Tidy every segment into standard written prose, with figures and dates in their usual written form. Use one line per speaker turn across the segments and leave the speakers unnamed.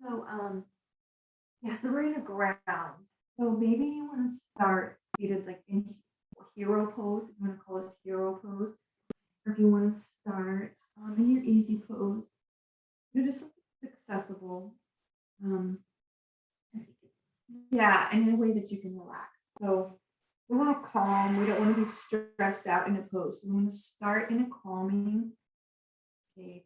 So, yeah, so we're gonna ground. So maybe you want to start seated like in hero pose, if you want to call this hero pose, or if you want to start in your easy pose, just something that's accessible. Um, yeah, and in a way that you can relax. So we want to calm. We don't want to be stressed out in a pose. So we want to start in a calming state.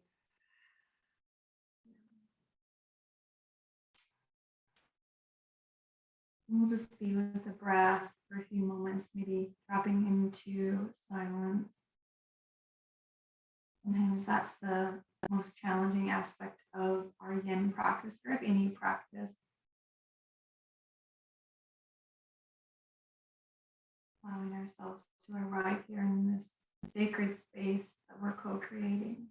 And we'll just be with the breath for a few moments, maybe dropping into silence. Sometimes that's the most challenging aspect of our yin practice or of any practice, allowing ourselves to arrive here in this sacred space that we're co-creating.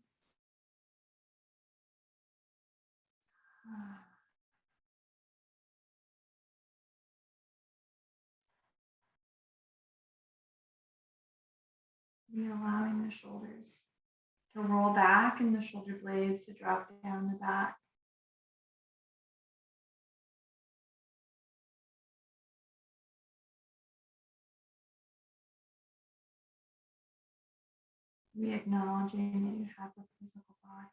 Be allowing the shoulders to roll back and the shoulder blades to drop down the back. Be acknowledging that you have a physical body.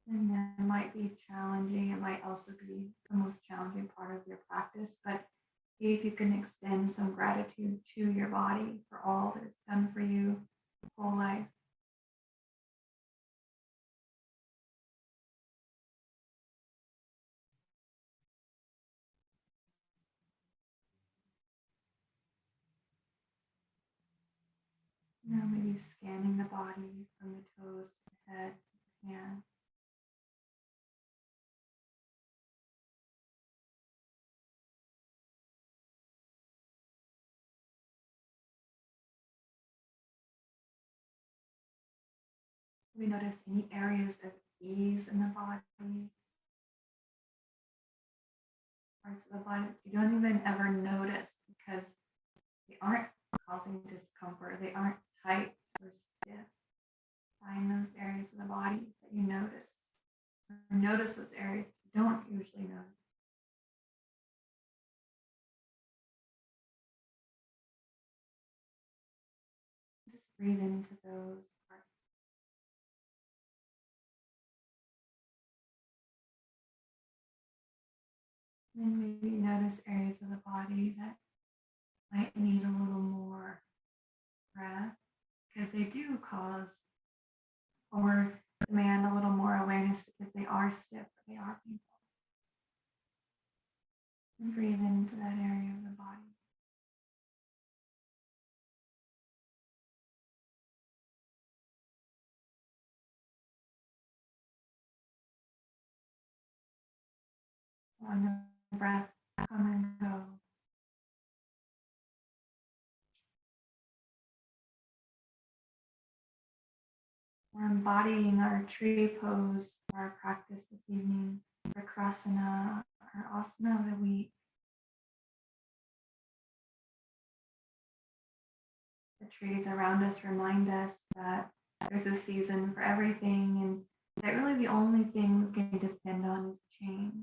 And that might be challenging. It might also be the most challenging part of your practice, but see if you can extend some gratitude to your body for all that it's done for you whole life. Now maybe scanning the body from the toes to the head to the hand. We notice any areas of ease in the body, parts of the body that you don't even ever notice because they aren't causing discomfort. They aren't tight or stiff. Find those areas of the body that you notice. Or notice those areas you don't usually notice. Just breathe into those parts. And then maybe notice areas of the body that might need a little more breath because they do cause or demand a little more awareness because they are stiff or they are painful. And breathe into that area of the body. On the breath come and go. We're embodying our tree pose for our practice this evening, Vikrasana, our asana of the week. The trees around us remind us that there's a season for everything and that really the only thing we can depend on is change.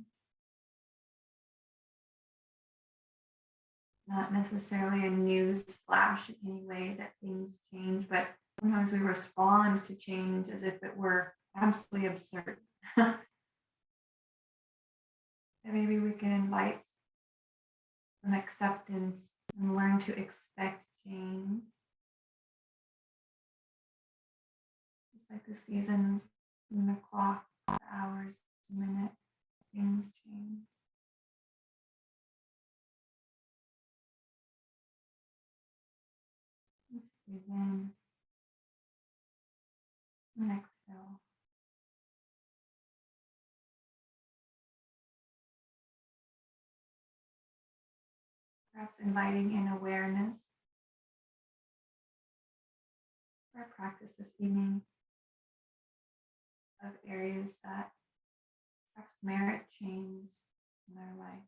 Not necessarily a news flash in any way that things change, but sometimes we respond to change as if it were absolutely absurd. And maybe we can invite some acceptance and learn to expect change. Just like the seasons and the clock, the hours, the minute, things change. Let's breathe in and exhale. Perhaps inviting in awareness for our practice this evening of areas that perhaps merit change in our life.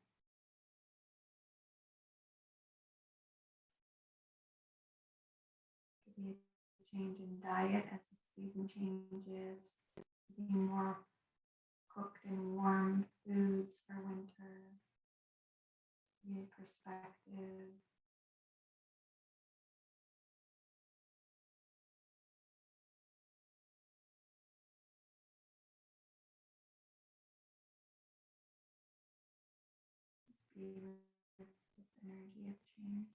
Maybe a change in diet as the season changes. Maybe more cooked and warm foods for winter. New perspective. Just be with this energy of change.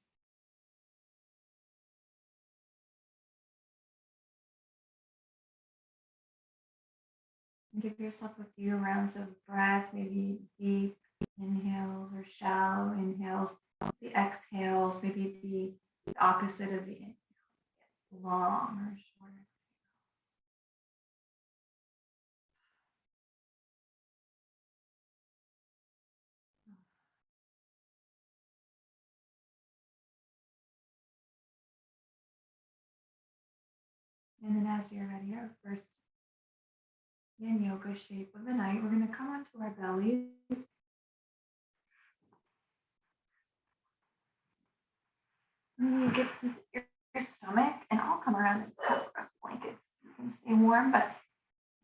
And give yourself a few rounds of breath, maybe deep inhales or shallow inhales. The exhales, maybe the opposite of the inhale, long or short exhale. And then as you're ready, our first yin yoga shape of the night, we're going to come onto our bellies. And you get your stomach, and I'll come around and put rest blankets. You can stay warm, but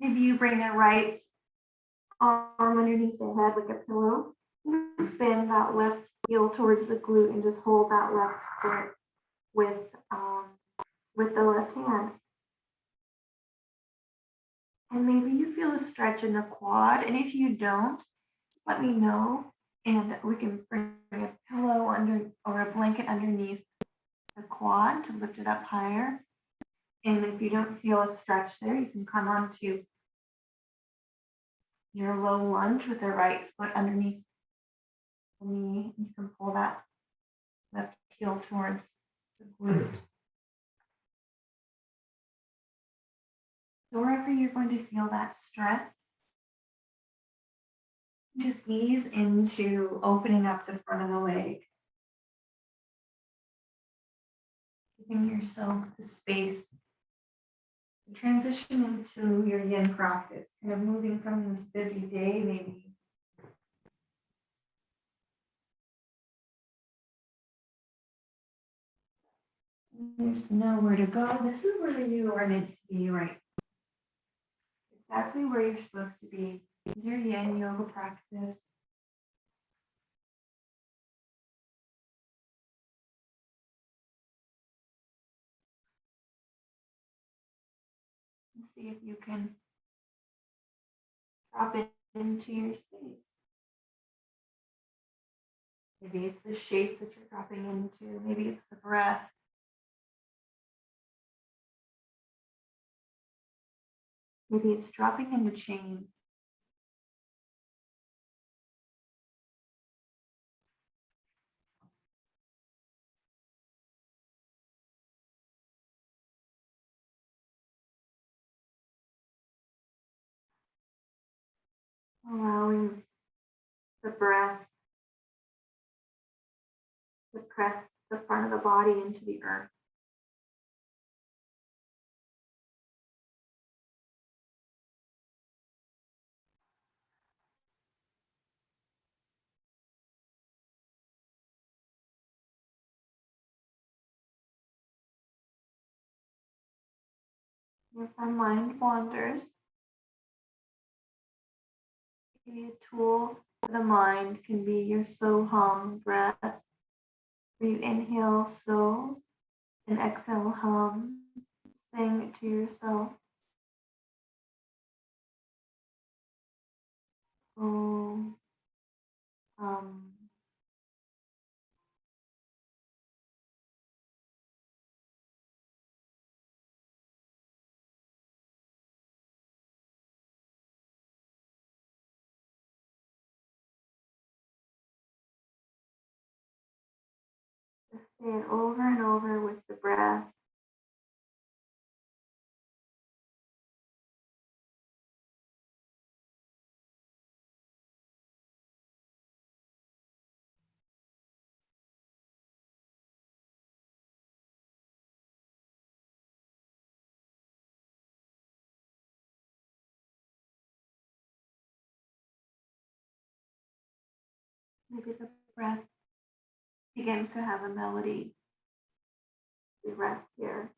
maybe you bring the right arm underneath the head like a pillow. Spin that left heel towards the glute and just hold that left foot with the left hand. And maybe you feel a stretch in the quad, and if you don't, let me know, and we can bring a pillow under or a blanket underneath the quad to lift it up higher. And if you don't feel a stretch there, you can come onto your low lunge with the right foot underneath the knee. You can pull that left heel towards the glute. So wherever you're going to feel that stretch, just ease into opening up the front of the leg. Giving yourself the space to transition into your yin practice, kind of moving from this busy day, maybe there's nowhere to go. This is where you are meant to be, right? Exactly where you're supposed to be. This is your yin yoga practice. And see if you can drop it into your space. Maybe it's the shape that you're dropping into. Maybe it's the breath. Maybe it's dropping into change. Allowing the breath to press the front of the body into the earth. If our mind wanders, maybe a tool for the mind can be your so hum breath, where you inhale so and exhale hum, saying it to yourself. So hum. Just say it over and over with the breath. Maybe the breath begins to have a melody. We rest here.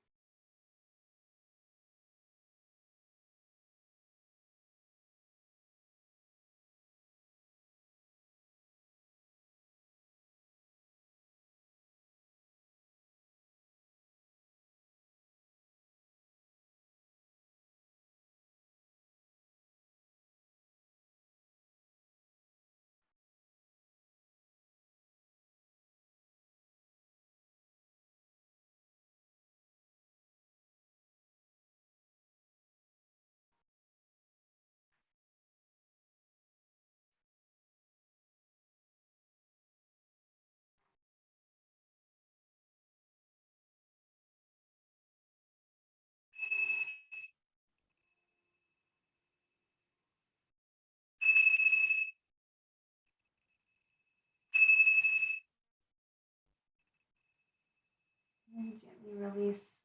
You release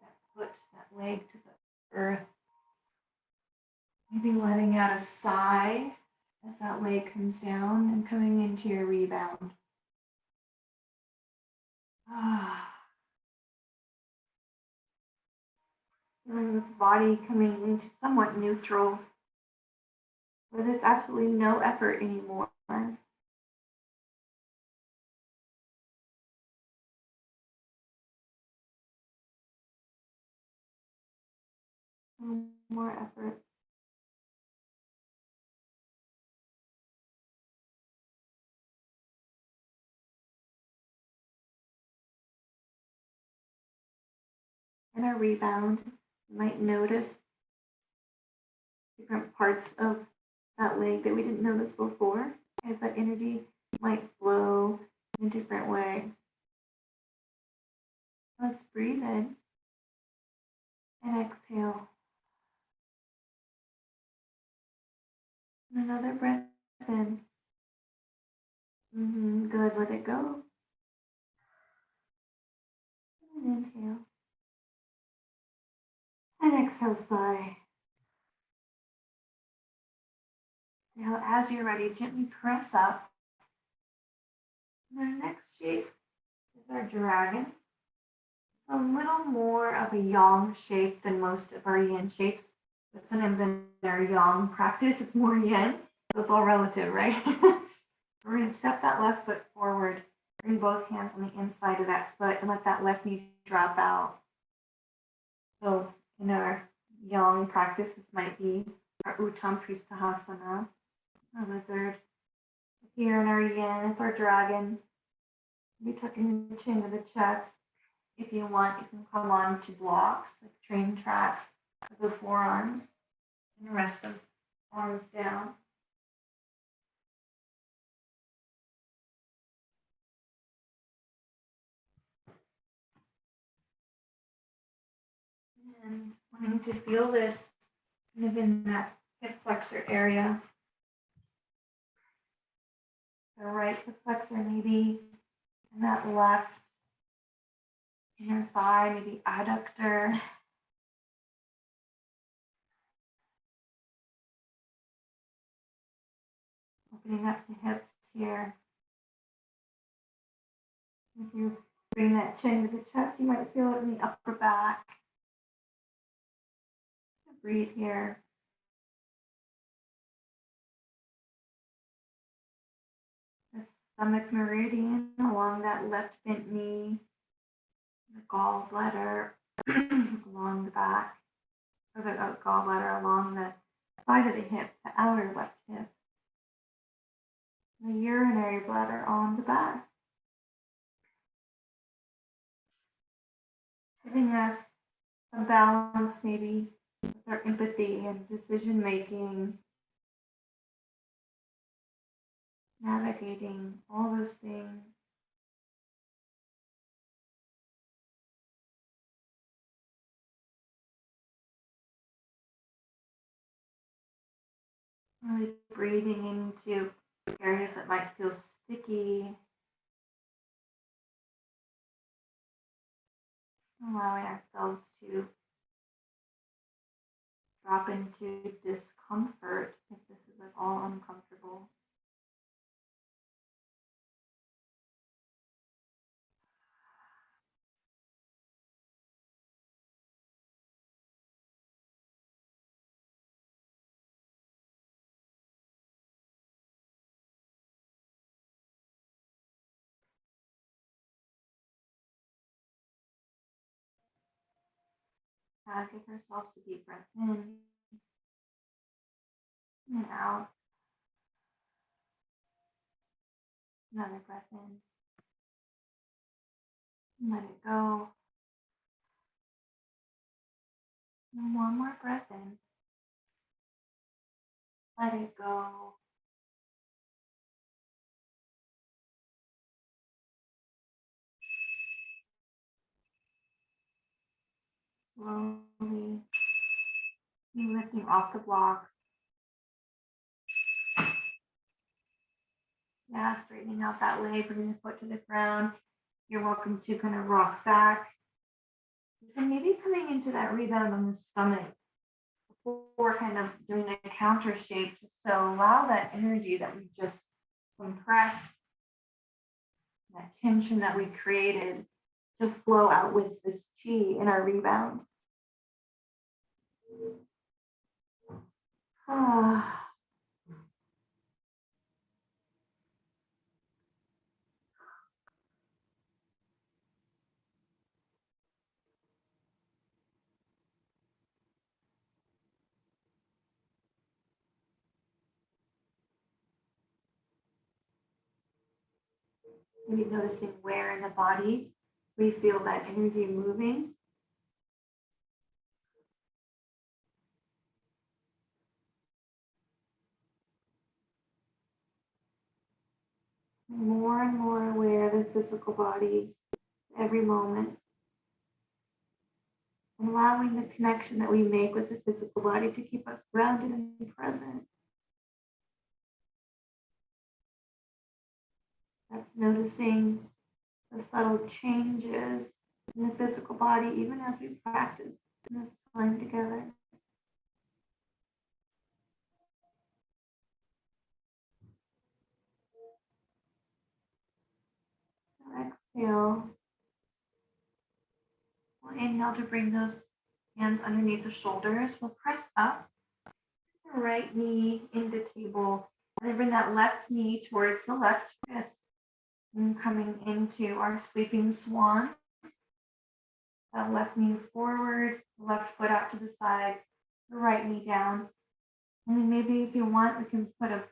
that foot, that leg to the earth. Maybe letting out a sigh as that leg comes down and coming into your rebound. Feeling this body coming into somewhat neutral, where there's absolutely no effort anymore. No more effort. In our rebound, you might notice different parts of that leg that we didn't notice before, as that energy might flow in a different way. Let's breathe in and exhale. And another breath in. Good, let it go. And inhale. And exhale, sigh. Now, as you're ready, gently press up. And our next shape is our dragon. A little more of a yang shape than most of our yin shapes. But sometimes in our yang practice, it's more yin. So it's all relative, right? We're going to step that left foot forward. Bring both hands on the inside of that foot and let that left knee drop out. So in our yang practice, this might be our Uttam Pristahasana, our lizard. Here in our yin, it's our dragon. We'll be tucking the chin to the chest. If you want, you can come on to blocks, like train tracks, of the forearms, and rest those arms down. And wanting to feel this kind of in that hip flexor area. The right hip flexor, maybe, and that left inner thigh, maybe adductor. Opening up the hips here. If you bring that chin to the chest, you might feel it in the upper back. Breathe here. The stomach meridian along that left bent knee. The gallbladder along the back. Or the gallbladder along the side of the hip, the outer left hip. The urinary bladder on the back. Giving us some balance maybe with our empathy and decision making, navigating all those things. Really breathing into areas that might feel sticky. Allowing ourselves to drop into discomfort if this is at all uncomfortable. Give ourselves a deep breath in and out. Another breath in. And let it go. And one more breath in. Let it go. Slowly lifting off the blocks. Yeah, straightening out that leg, bringing the foot to the ground. you're welcome to kind of rock back. And maybe coming into that rebound on the stomach before kind of doing a counter shape, just to allow that energy that we just compressed, that tension that we created, to flow out with this chi in our rebound. Ah. Maybe noticing where in the body we feel that energy moving. More and more aware of the physical body every moment. And allowing the connection that we make with the physical body to keep us grounded and present. That's noticing the subtle changes in the physical body, even as we practice in this time together. So exhale. We'll inhale to bring those hands underneath the shoulders. We'll press up, the right knee into table, and then bring that left knee towards the left wrist. And coming into our sleeping swan. That left knee forward, left foot out to the side, the right knee down. And then maybe if you want, we can put a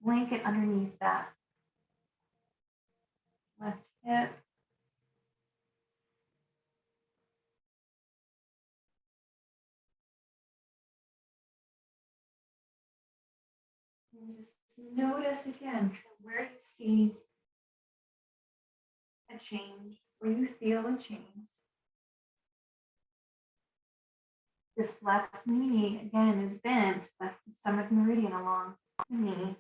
blanket underneath that left hip. And just notice again where you see a change, where you feel a change. This left knee, again, is bent. That's the stomach meridian along the knee.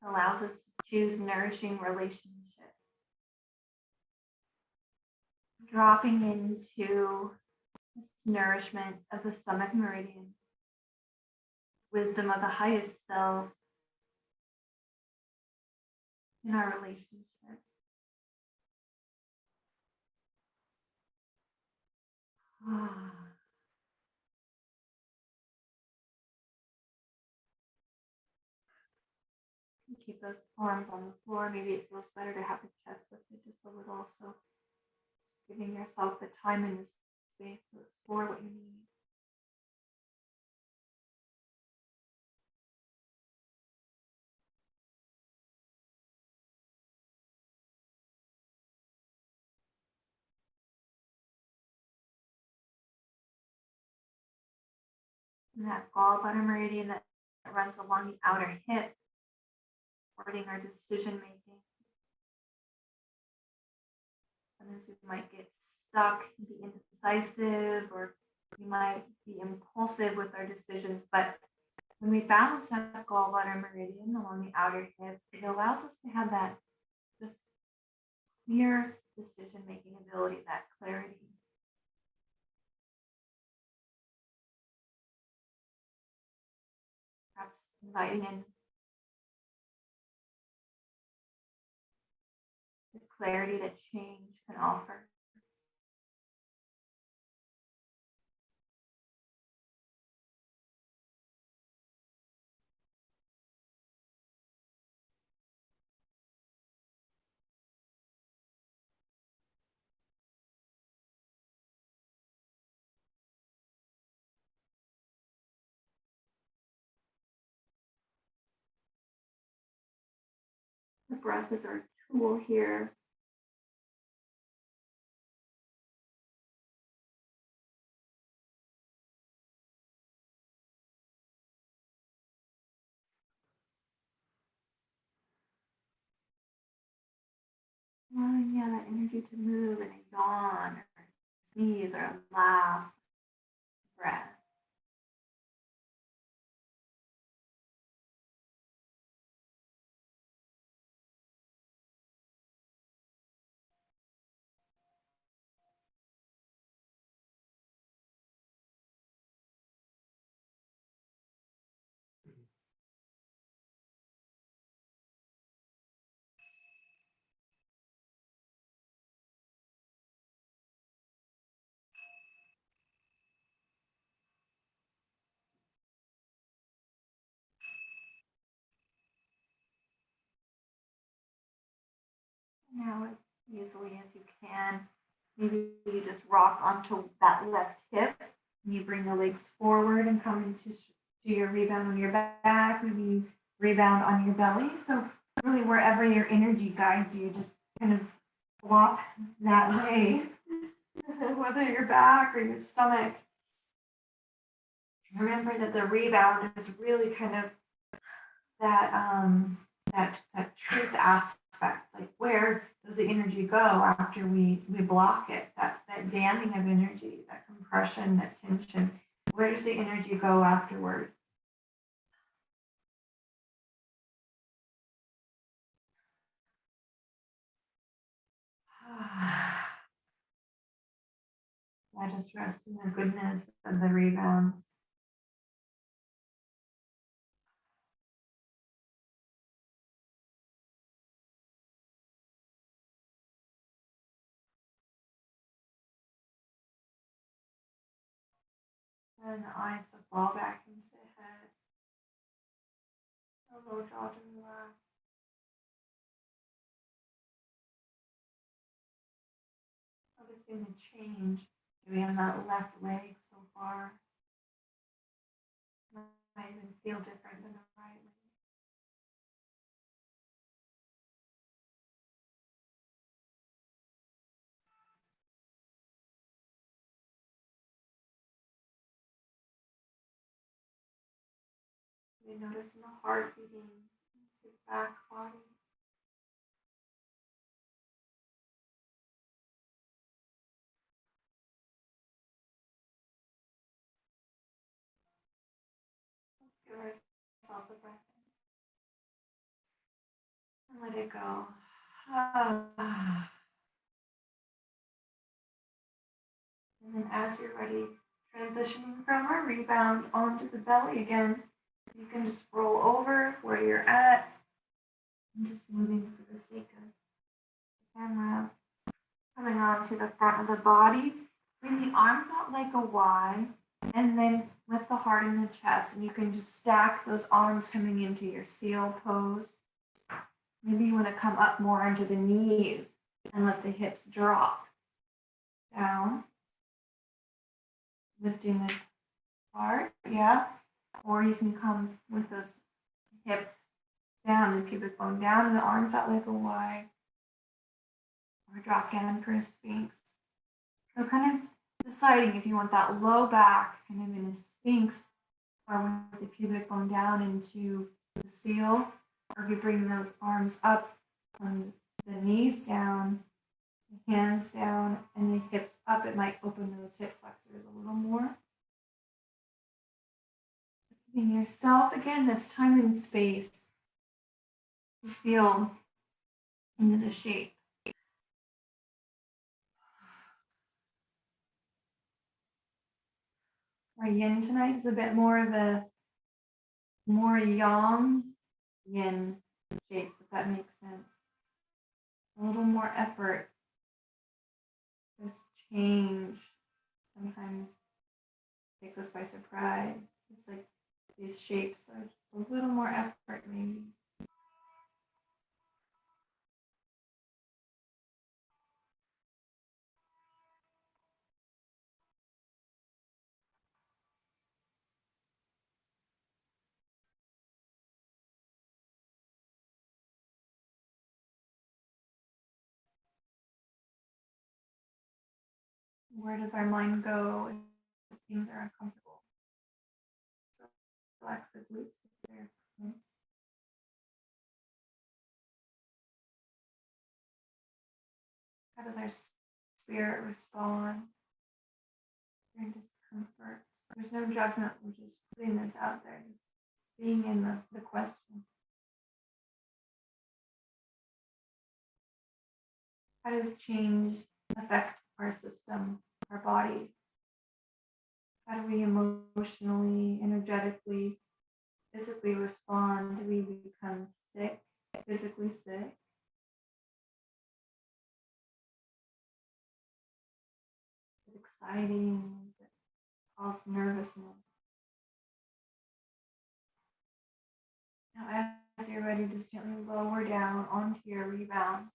It allows us to choose nourishing relationships. Dropping into this nourishment of the stomach meridian. Wisdom of the highest self in our relationships. Keep those arms on the floor. Maybe it feels better to have the chest lifted just a little. So giving yourself the time and the space to explore what you need. And that gallbladder meridian that runs along the outer hip, supporting our decision making. Sometimes we might get stuck and be indecisive, or we might be impulsive with our decisions. But when we balance that gallbladder meridian along the outer hip, it allows us to have that just clear decision making ability, that clarity. Perhaps inviting in the clarity that change can offer. The breath is our tool here. Allowing that energy to move in a yawn, or a sneeze, or a laugh, breath. now as easily as you can. Maybe you just rock onto that left hip and you bring the legs forward and come into do your rebound on your back. Maybe you rebound on your belly. So really wherever your energy guides you, just kind of flop that way, whether your back or your stomach. Remember that the rebound is really kind of that truth aspect, like where does the energy go after we block it, that damming of energy, that compression, that tension, where does the energy go afterward? Let us rest in the goodness of the rebound. And the eyes to fall back into the head. The low jaw to relax. Noticing the change maybe on that left leg so far. Might even feel different than the right leg. Maybe noticing the heart beating into the back body. Let's give ourselves a breath in and let it go. And then as you're ready, transitioning from our rebound onto the belly again, you can just roll over where you're at. I'm just moving for the sake of the camera. Coming on to the front of the body. Bring the arms out like a Y, and then lift the heart in the chest. And you can just stack those arms coming into your seal pose. Maybe you want to come up more onto the knees and let the hips drop down. Lifting the heart, yeah. Or you can come with those hips down, the pubic bone down, and the arms out like a Y. Or drop down for a sphinx. So kind of deciding if you want that low back kind of in a sphinx, or with the pubic bone down into the seal, or if you bring those arms up on the knees down, the hands down, and the hips up, it might open those hip flexors a little more. Giving yourself, again, this time and space to feel into the shape. Our yin tonight is a bit more of a more yang yin shapes, if that makes sense. A little more effort. This change sometimes takes us by surprise. Just like these shapes are a little more effort, maybe. Where does our mind go if things are uncomfortable? So relax the glutes if they're. How does our spirit respond during discomfort? There's no judgment. We're just putting this out there, just being in the question. How does change affect our system, our body? How do we emotionally, energetically, physically respond? Do we become sick, physically sick? Is it exciting? Does it cause nervousness? Now, as you're ready, just gently lower down onto your rebound.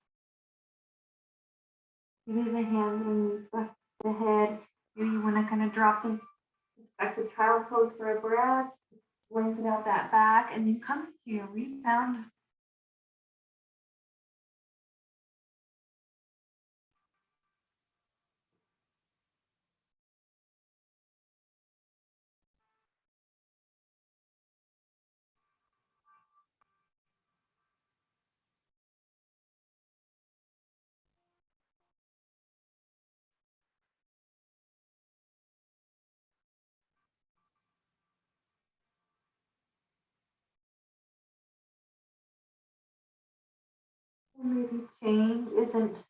Maybe the hands underneath the head. Maybe you want to kind of drop them back to child pose for a breath. Lengthen out that back and then come to your rebound. Maybe change isn't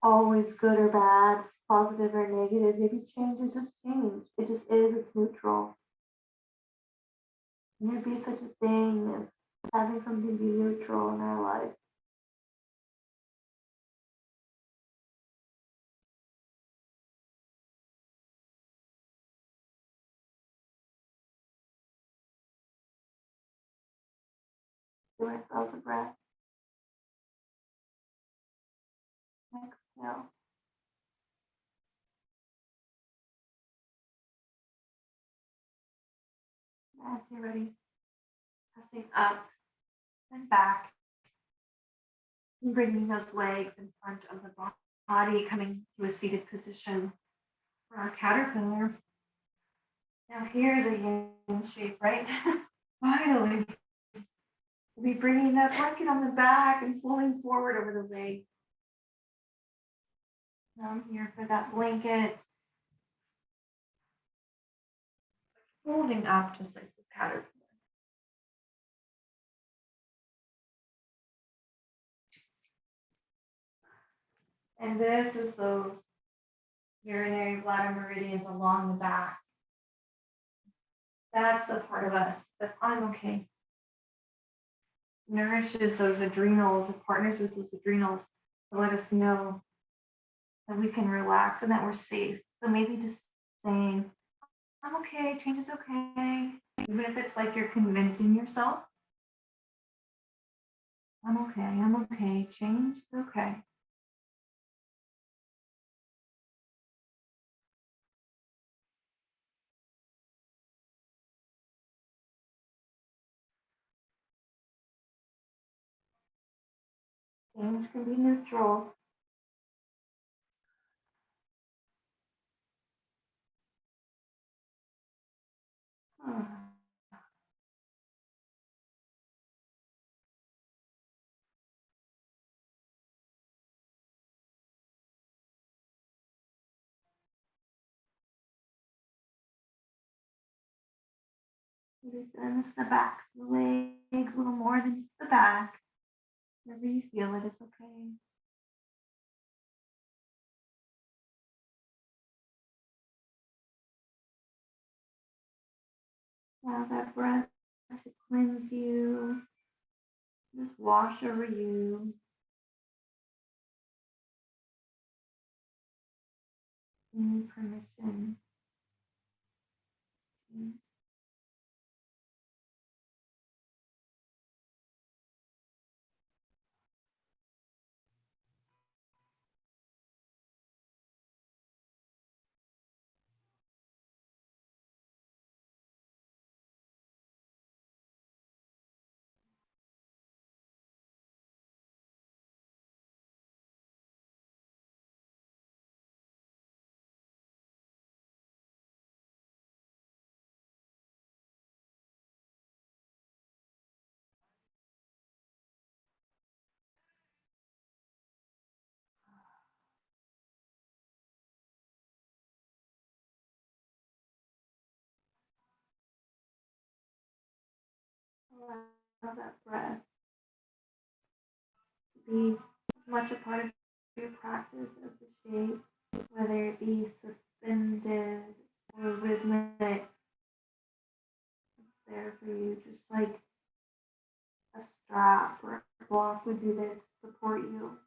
always good or bad, positive or negative. Maybe change is just change. It just is, it's neutral. And there'd be such a thing as having something be neutral in our life. Give ourselves a breath. Exhale. As you're ready, pressing up and back. And bringing those legs in front of the body, coming to a seated position for our caterpillar. Now here's a yin shape, right? Finally. We'll be bringing that blanket on the back and pulling forward over the leg. Now I'm here for that blanket. Holding up just like this caterpillar. And this is those urinary bladder meridians along the back. That's the part of us that I'm okay. Nourishes those adrenals, it partners with those adrenals to let us know that we can relax and that we're safe. So maybe just saying, I'm okay, change is okay. Even if it's like you're convincing yourself, I'm okay, change is okay. Change can be neutral. Maybe feeling this in the back, the legs a little more than the back. Wherever you feel it is okay. Allow that breath to cleanse you, just wash over you. Any permission. Allow that breath to be as much a part of your practice as the shape, whether it be suspended or rhythmic. It's there for you, just like a strap or a block would be there to support you.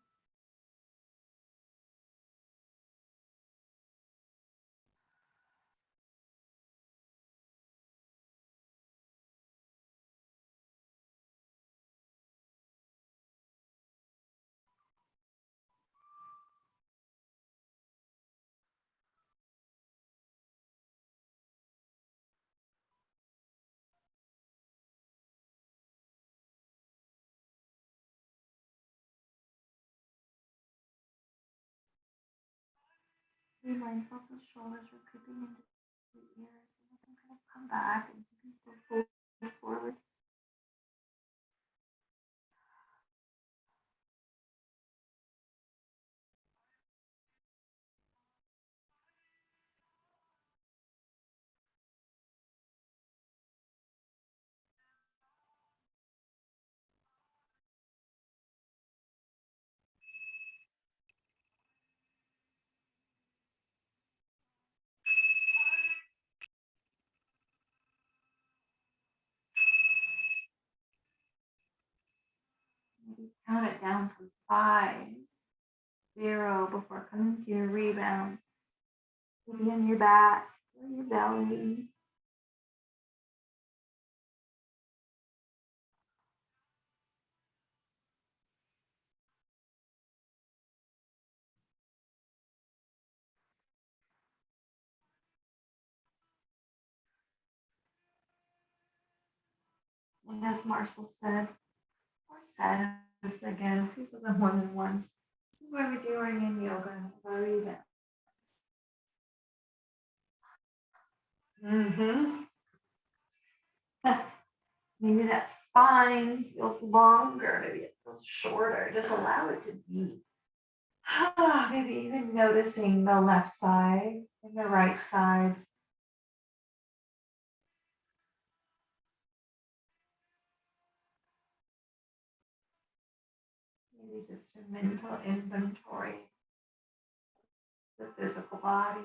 Be mindful of the shoulders are creeping into the ears. And let them kind of come back and you can still fold forward. Maybe count it down to 5, 0 before coming to your rebound. Maybe on your back or your belly. And as Marcel said, or says, I guess, he says it more than once. This is what we're doing in yoga, our rebound. Maybe that spine feels longer, maybe it feels shorter. Just allow it to be. Maybe even noticing the left side and the right side. Maybe just a mental inventory of the physical body.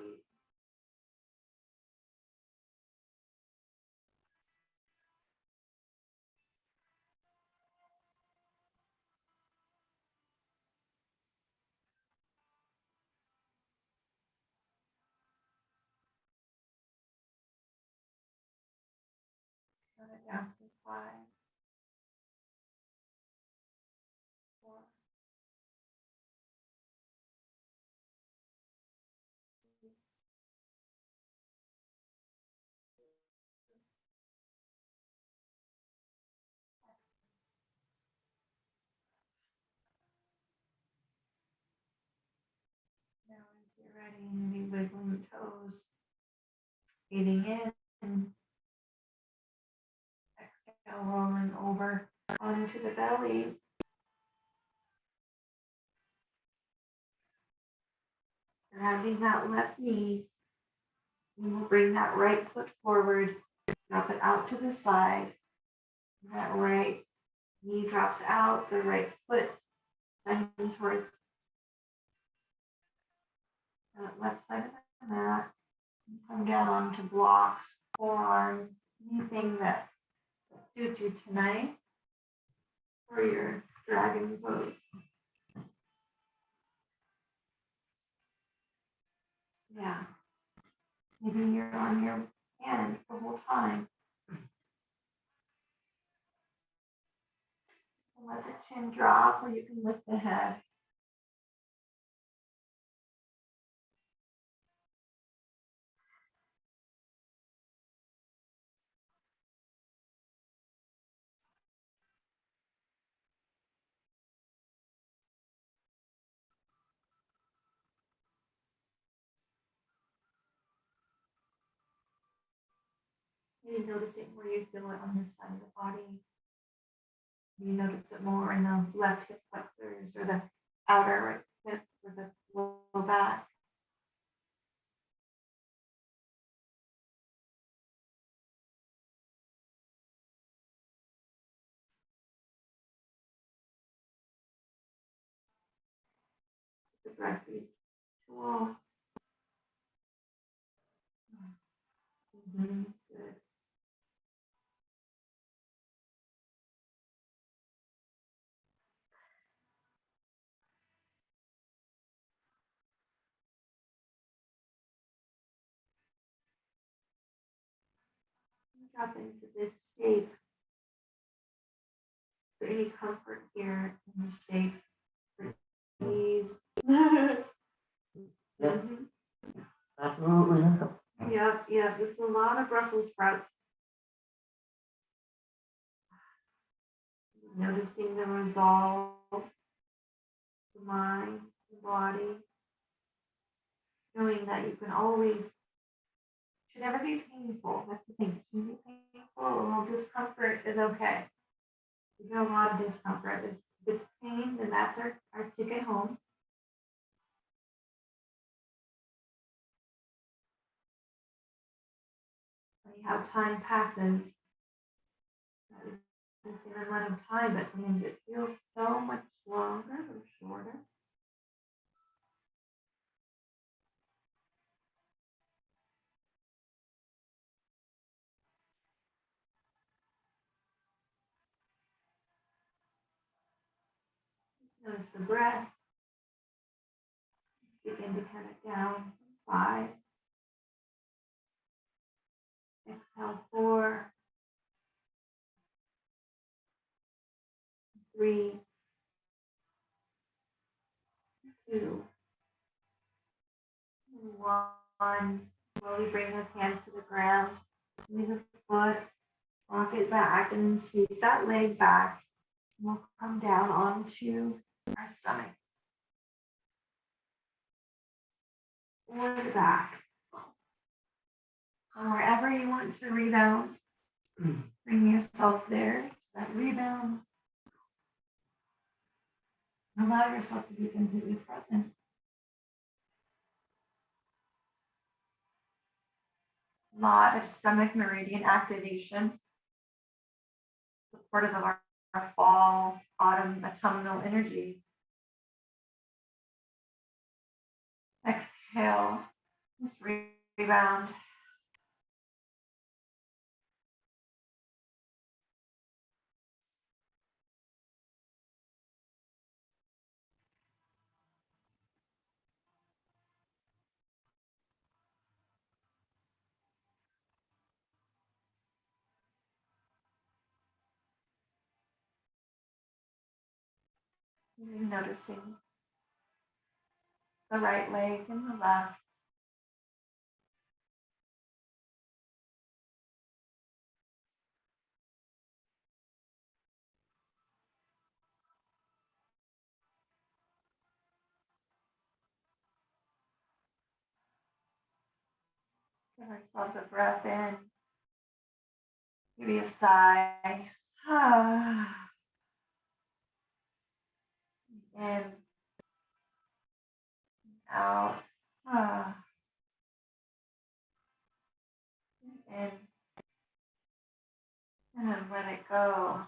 Count it down to 5, 4. Now, as you're ready, maybe wiggling toes, breathing in, exhale, rolling over onto the belly. Grabbing that left knee, and we'll bring that right foot forward, drop it out to the side. That right knee drops out, the right foot bending towards the left side of the mat. Come down onto blocks, forearms, anything that suits you tonight for your dragon pose. Yeah. Maybe you're on your hand the whole time. And let the chin drop, or you can lift the head. Maybe noticing where you feel it on this side of the body. You notice it more in the left hip flexors or the outer right hip or the low back. The breath tool. Good. Drop into this shape. For any comfort here in the shape. Please.
Absolutely.
Yep. There's a lot of Brussels sprouts. Noticing the resolve, the mind, the body. knowing that you can always, should never be painful. That's the thing. It shouldn't be painful. A little discomfort is okay. You get a lot of discomfort. If it's pain, then that's our ticket home. Funny how time passes. The same amount of time, but sometimes it feels so much longer or shorter. Notice the breath. Begin to count it down. 5. Exhale 4, 3, 2, 1. Slowly bring those hands to the ground. Leave the foot, rock it back, and then sweep that leg back. We'll come down onto our stomach or the back. So wherever you want to rebound, bring yourself there to that rebound. Allow yourself to be completely present. A lot of stomach meridian activation, supportive of our fall, autumn, autumnal energy. Exhale, just rebound. Noticing the right leg and the left. Give ourselves a breath in. Maybe a sigh. In, out. In, and then let it go.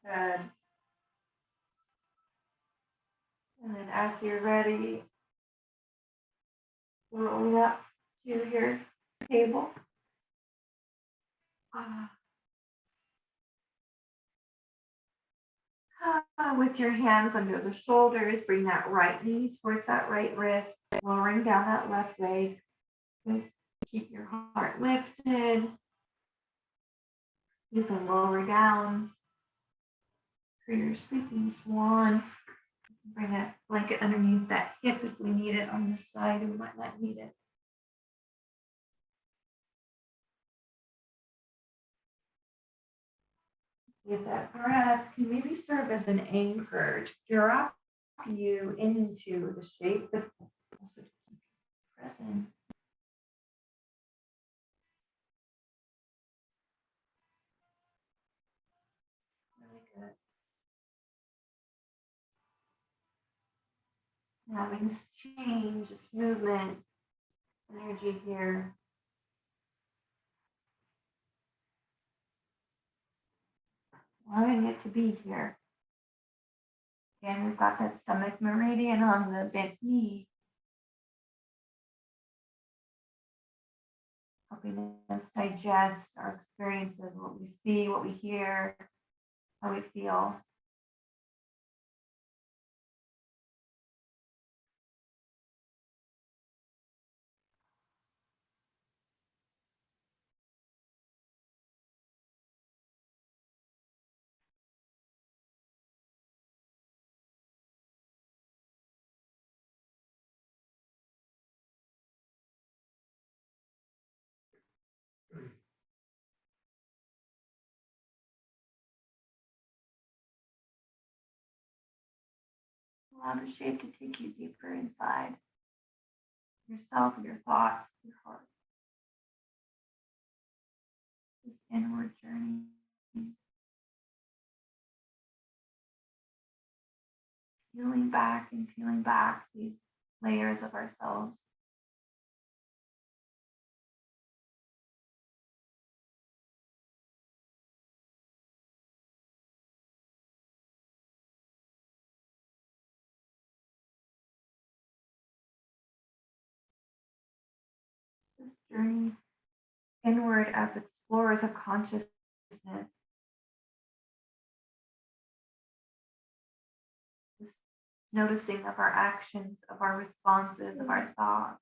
Good. And then as you're ready, rolling up to your table. With your hands under the shoulders, bring that right knee towards that right wrist, lowering down that left leg. Keep your heart lifted. You can lower down for your sleeping swan. Bring a blanket underneath that hip if we need it on this side. We might not need it. If that breath can maybe serve as an anchor to drop you into the shape, but also to keep you present. Really good. Having this change, this movement, energy here. Allowing it to be here. Again, we've got that stomach meridian on the bent knee. Helping us digest our experiences, what we see, what we hear, how we feel. Allow the shape to take you deeper inside. yourself, your thoughts, your heart. This inward journey. Peeling back and peeling back these layers of ourselves. This journey inward as explorers of consciousness. This noticing of our actions, of our responses, of our thoughts.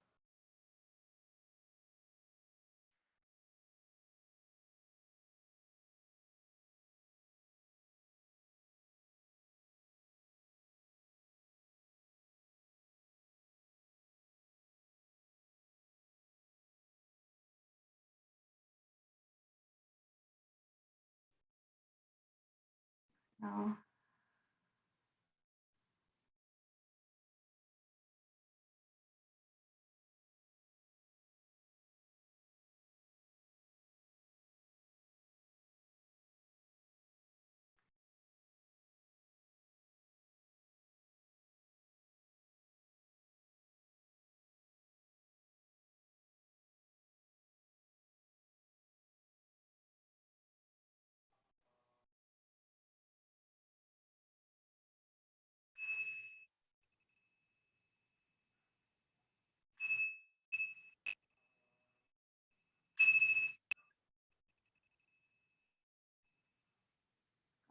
No.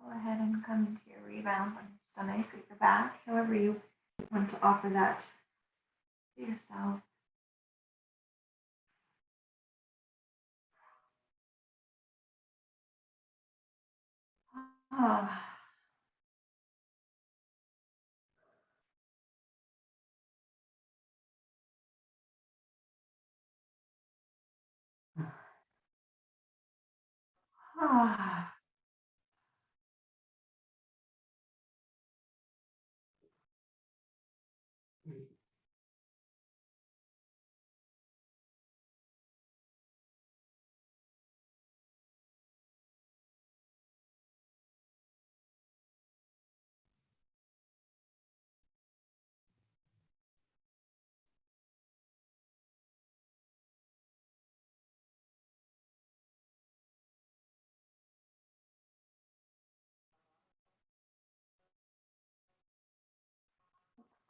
Go ahead and come into your rebound on your stomach or your back, however you want to offer that to yourself. Oh. Oh.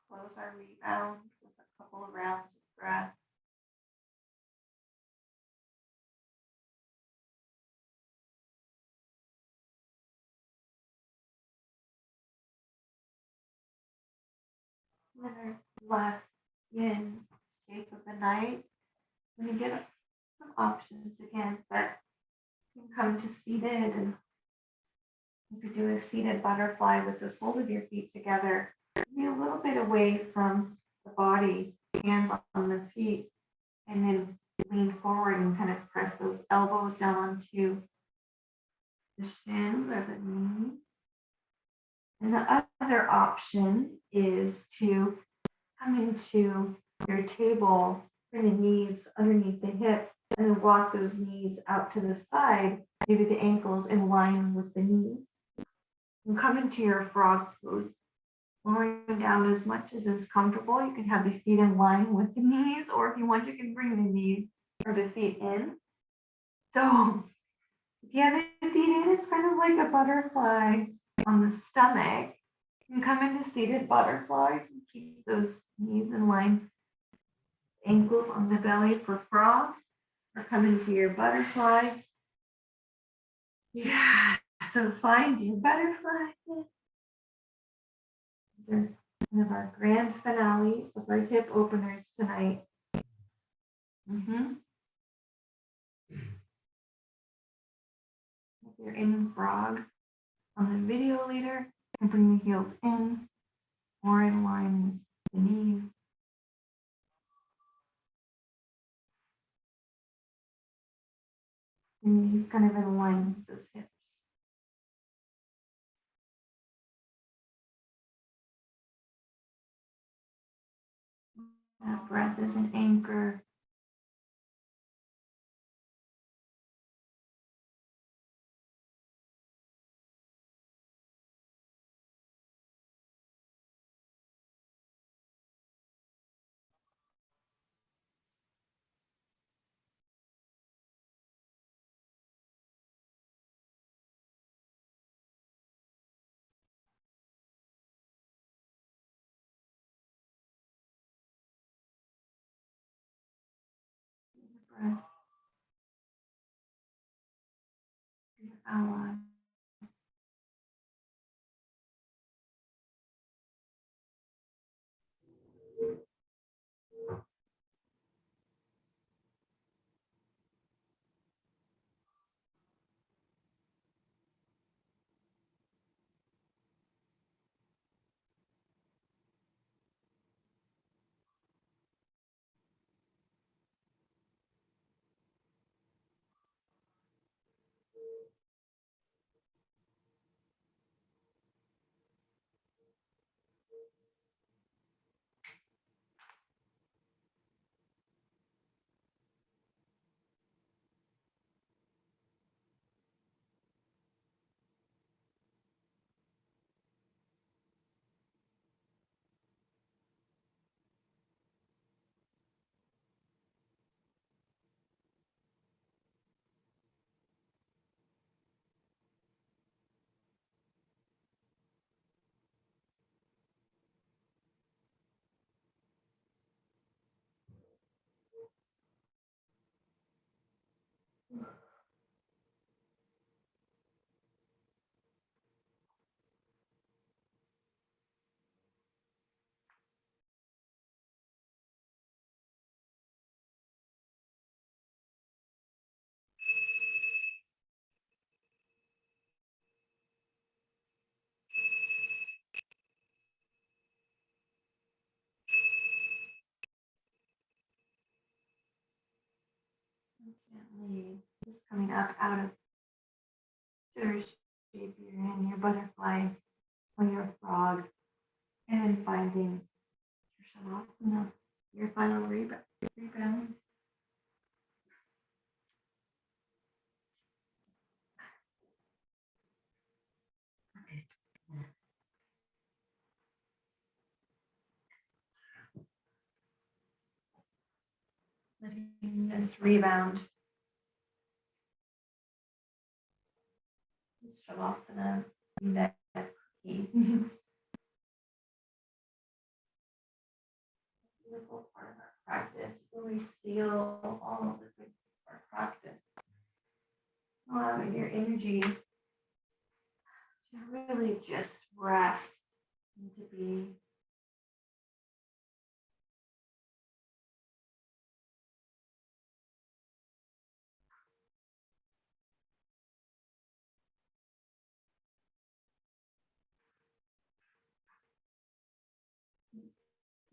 Close our rebound with a couple of rounds of breath. And then our last yin shape of the night. When you get some options again, but you can come to seated, and you could do a seated butterfly with the soles of your feet together. Be a little bit away from the body, hands on the feet, and then lean forward and kind of press those elbows down onto the shins or the knees. And the other option is to come into your table, bring the knees underneath the hips, and then walk those knees out to the side, maybe the ankles in line with the knees. And come into your frog pose, lowering down as much as is comfortable. You can have the feet in line with the knees, or if you want, you can bring the knees or the feet in. So if you have the feet in, it's kind of like a butterfly on the stomach. You can come into seated butterfly, keep those knees in line, ankles on the belly for frog, or come into your butterfly. Yeah, so find your butterfly. These are one of our grand finale of our hip openers tonight. If you're in frog on the video later, you can bring the heels in or in line with the knees. The knees kind of in line with those hips. That breath is an anchor. Breath, your ally. Gently, just coming up out of your shape you're in, your butterfly or your frog, and then finding your shavasana, your final rebound. Letting this rebound, this shavasana, be that key. Beautiful part of our practice where we seal all of the good of our practice, allowing your energy to really just rest and to be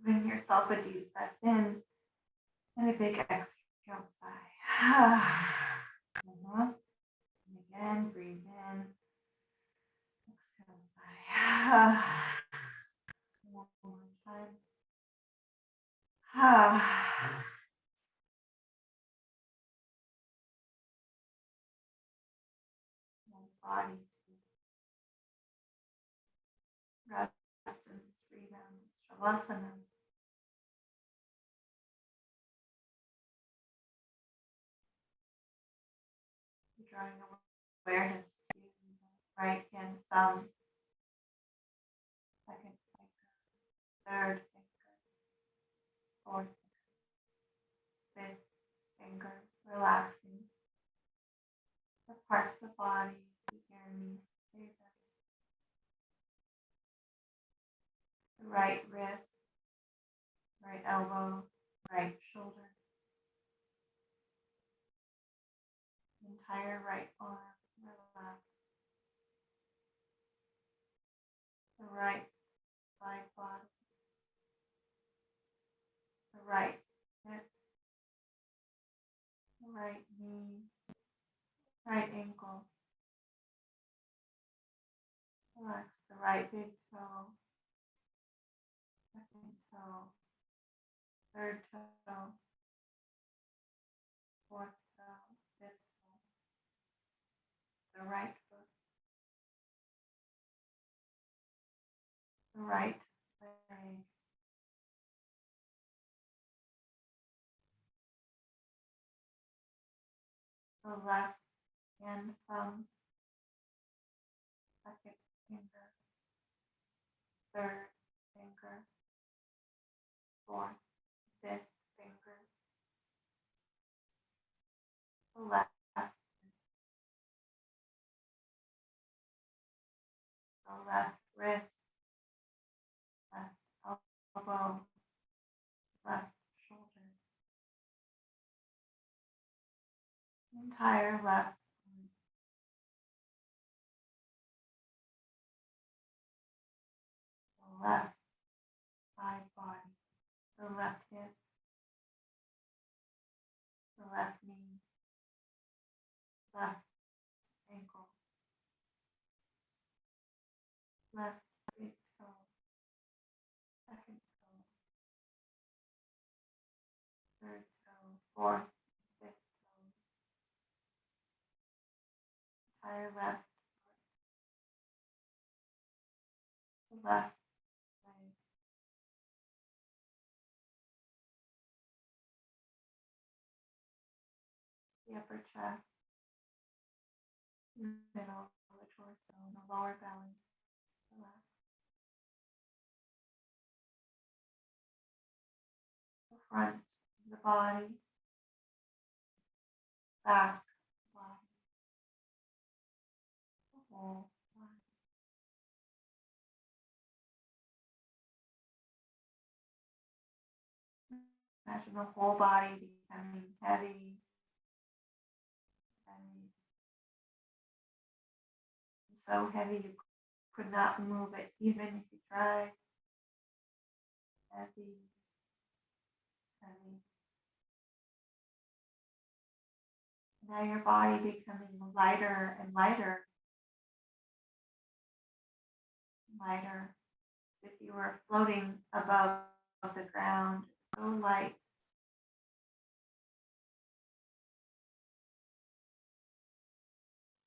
giving yourself a deep breath in and a big exhale sigh. And again, breathe in, exhale sigh. One more time. Body rest in this rebound, shavasana. Drawing awareness to the right hand thumb, second finger, third finger, fourth, fifth finger, relaxing the parts of the body. You hear me say that. The right wrist, right elbow, right shoulder, the entire right arm, relax. The right side body, the right hip, the right knee, right ankle. Relax the right big toe, second toe, third toe, fourth toe, fifth toe, the right foot, the right leg, the left hand thumb, second finger, third finger, fourth, fifth finger, the left, the left wrist, left elbow, left shoulder, the entire left arm, the left side body, the left hip, the left knee, left ankle, left big toe, second toe, third toe, fourth, fifth toe, entire left foot, the left leg, the upper chest, the middle of the torso, and the lower belly, the left, the front of the body, back, body, the whole body. Imagine the whole body becoming heavy, heavy, so heavy you could not move it even if you tried. Heavy, heavy. Now your body becoming lighter and lighter, lighter, as if you were floating above the ground, so light.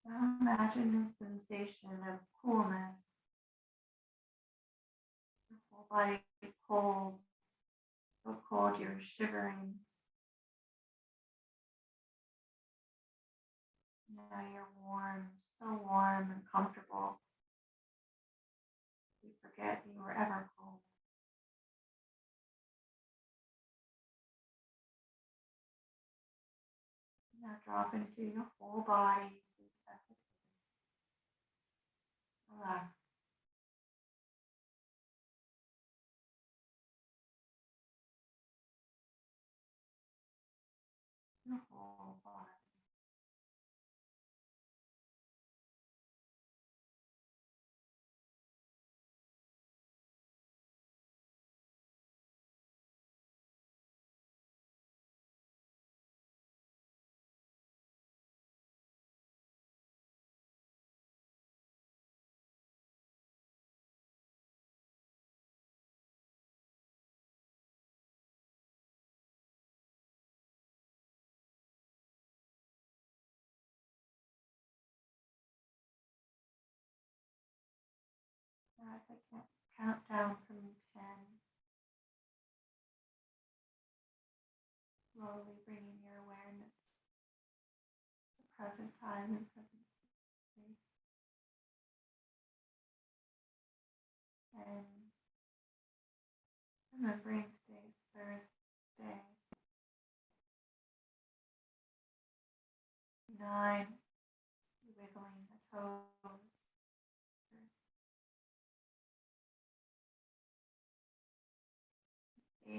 Now imagine a sensation of coolness. Your whole body is cold, so cold you're shivering. Now you're warm, so warm and comfortable. You forget you were ever cold. Now drop into your whole body. Relax. Your whole body. Now as I count down from 10, slowly bringing your awareness to present time and present space. And remembering today's Thursday. 9, wiggling the toes. 8,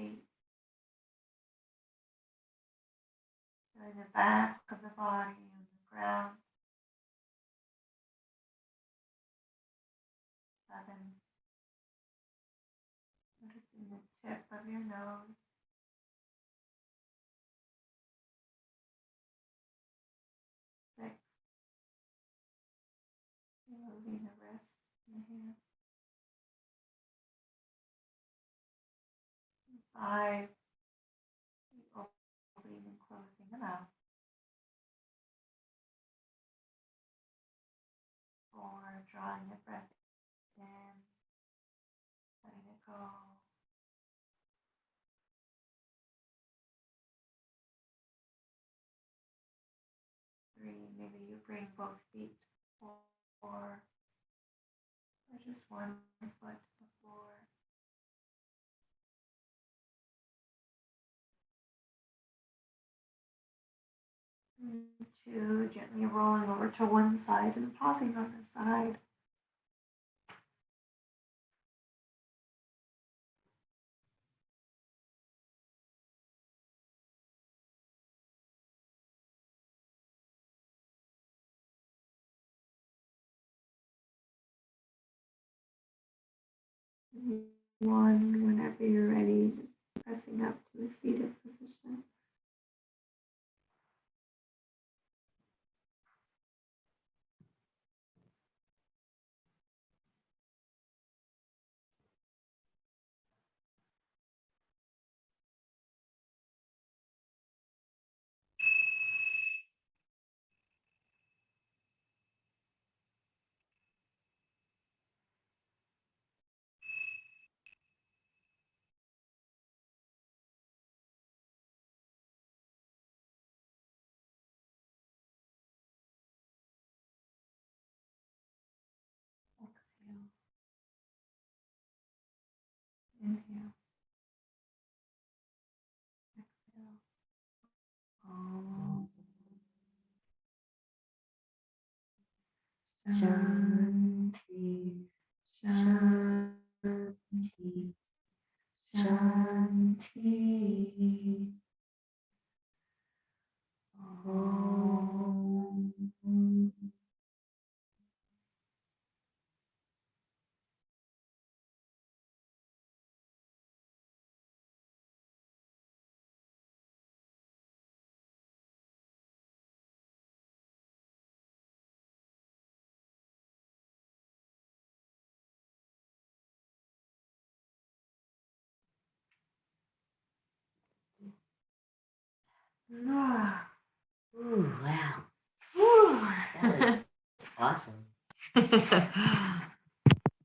feeling the back of the body on the ground. 7, noticing the tip of your nose. 6, moving the wrists and the hands. 5, closing it up. 4, drawing the breath in, letting it go. 3, maybe you bring both feet to the floor, or just one foot to the floor. 2, gently rolling over to one side and pausing on the side. 1, whenever you're ready, just pressing up to a seated position. Exhale. Inhale. Exhale. Om. Shanti. Shanti. Shanti. Om. Ah.
Ooh, wow.
Whew.
That was awesome.